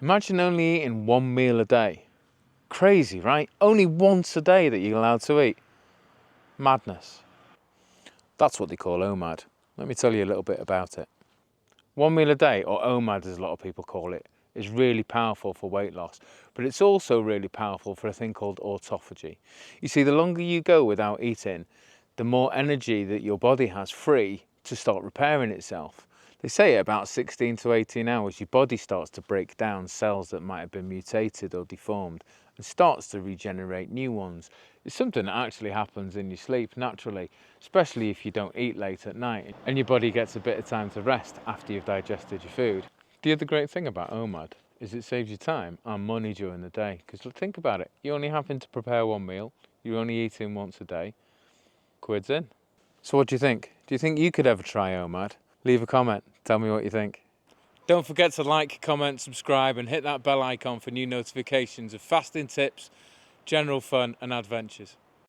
Imagine only eating one meal a day. Crazy, right? Only once a day that you're allowed to eat. Madness. That's what they call OMAD. Let me tell you a little bit about it. One meal a day, or OMAD as a lot of people call it, is really powerful for weight loss, but it's also really powerful for a thing called autophagy. You see, the longer you go without eating, the more energy that your body has free to start repairing itself. They say at about 16 to 18 hours, your body starts to break down cells that might have been mutated or deformed and starts to regenerate new ones. It's something that actually happens in your sleep naturally, especially if you don't eat late at night and your body gets a bit of time to rest after you've digested your food. The other great thing about OMAD is it saves you time and money during the day, because think about it, you only having to prepare one meal, you're only eating once a day, quid's in. So what do you think? Do you think you could ever try OMAD? Leave a comment, tell me what you think. Don't forget to like, comment, subscribe and hit that bell icon for new notifications of fasting tips, general fun and adventures.